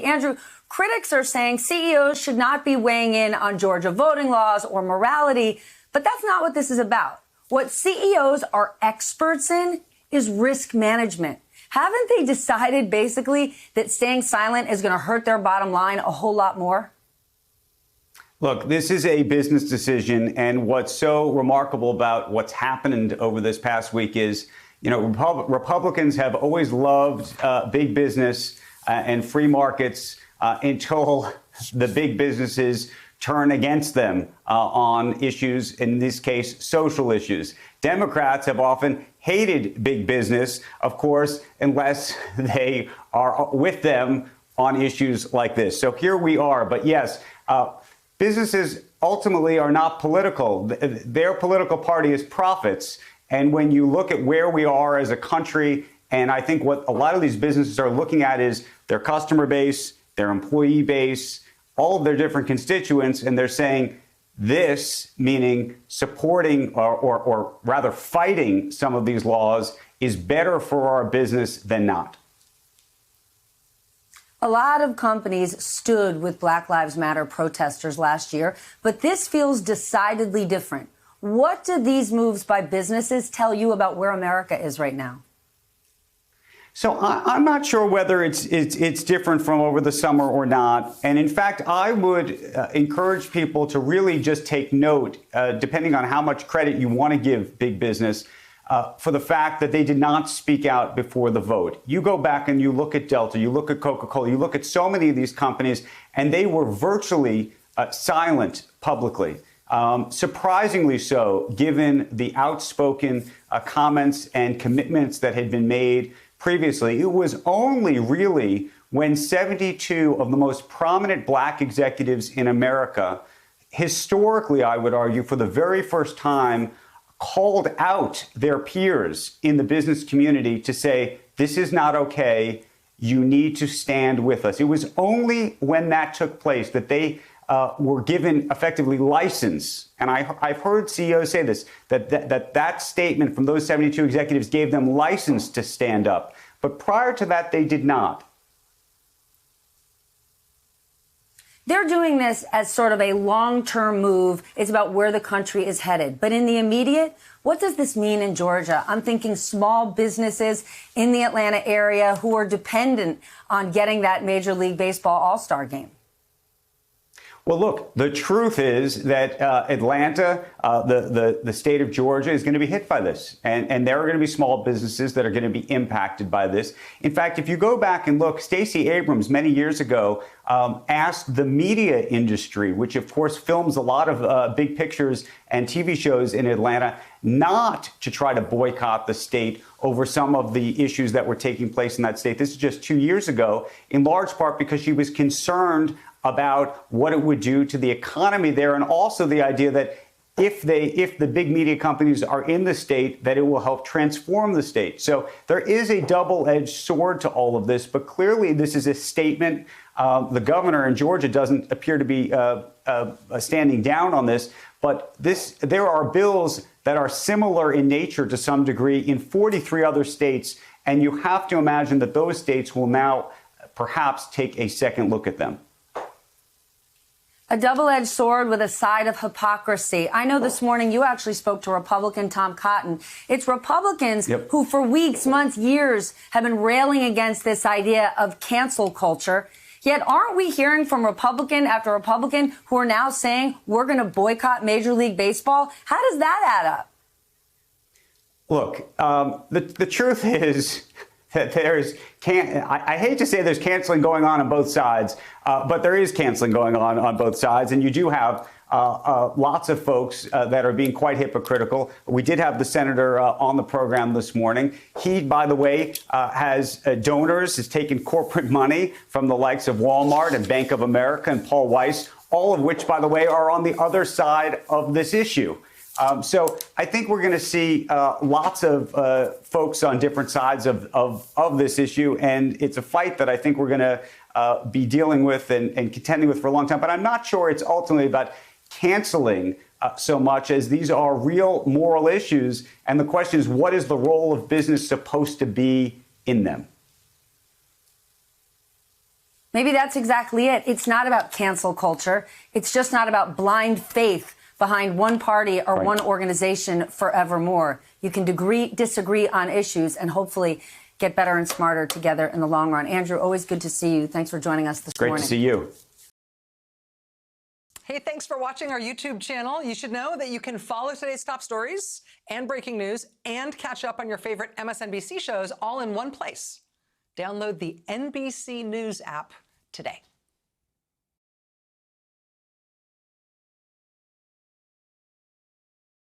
Andrew, critics are saying CEOs should not be weighing in on Georgia voting laws or morality, but that's not what this is about. What CEOs are experts in is risk management. Haven't they decided basically that staying silent is going to hurt their bottom line a whole lot more? Look, this is a business decision, and what's so remarkable about what's happened over this past week is, Republicans have always loved big business and free markets until the big businesses turn against them on issues, in this case, social issues. Democrats have often hated big business, of course, unless they are with them on issues like this. So here we are. But yes, businesses ultimately are not political. Their political party is profits. And when you look at where we are as a country, and I think what a lot of these businesses are looking at is their customer base, their employee base, all of their different constituents, and they're saying this, meaning supporting or rather fighting some of these laws, is better for our business than not. A lot of companies stood with Black Lives Matter protesters last year, but this feels decidedly different. What do these moves by businesses tell you about where America is right now? So I'm not sure whether it's different from over the summer or not. And in fact, I would encourage people to really just take note, depending on how much credit you want to give big business, for the fact that they did not speak out before the vote. You go back and you look at Delta, you look at Coca-Cola, you look at so many of these companies, and they were virtually silent publicly. Surprisingly so, given the outspoken comments and commitments that had been made previously. It was only really when 72 of the most prominent black executives in America, historically, I would argue, for the very first time, called out their peers in the business community to say, this is not okay. You need to stand with us. It was only when that took place that they were given effectively license. And I've heard CEOs say this, that statement from those 72 executives gave them license to stand up. But prior to that, they did not. They're doing this as sort of a long-term move. It's about where the country is headed. But in the immediate, what does this mean in Georgia? I'm thinking small businesses in the Atlanta area who are dependent on getting that Major League Baseball All-Star game. Well, look, the truth is that Atlanta, the state of Georgia, is going to be hit by this. And there are going to be small businesses that are going to be impacted by this. In fact, if you go back and look, Stacey Abrams many years ago asked the media industry, which, of course, films a lot of big pictures and TV shows in Atlanta, not to try to boycott the state over some of the issues that were taking place in that state. This is just 2 years ago, in large part because she was concerned about what it would do to the economy there, and also the idea that if the big media companies are in the state, that it will help transform the state. So there is a double-edged sword to all of this, but clearly this is a statement. The governor in Georgia doesn't appear to be standing down on this, but there are bills that are similar in nature to some degree in 43 other states, and you have to imagine that those states will now perhaps take a second look at them. A double-edged sword with a side of hypocrisy. I know this morning you actually spoke to Republican Tom Cotton. It's Republicans who for weeks, months, years have been railing against this idea of cancel culture. Yet aren't we hearing from Republican after Republican who are now saying we're going to boycott Major League Baseball? How does that add up? Look, the truth is that I hate to say there's canceling going on both sides, but there is canceling going on both sides. And you do have lots of folks that are being quite hypocritical. We did have the senator on the program this morning. He, by the way, has donors, has taken corporate money from the likes of Walmart and Bank of America and Paul Weiss, all of which, by the way, are on the other side of this issue. So I think we're going to see lots of folks on different sides of this issue. And it's a fight that I think we're going to be dealing with and contending with for a long time. But I'm not sure it's ultimately about canceling so much as these are real moral issues. And the question is, what is the role of business supposed to be in them? Maybe that's exactly it. It's not about cancel culture. It's just not about blind faith behind one party or one organization forevermore. You can disagree on issues and hopefully get better and smarter together in the long run. Andrew, always good to see you. Thanks for joining us this morning. Great to see you. Hey, thanks for watching our YouTube channel. You should know that you can follow today's top stories and breaking news and catch up on your favorite MSNBC shows all in one place. Download the NBC News app today.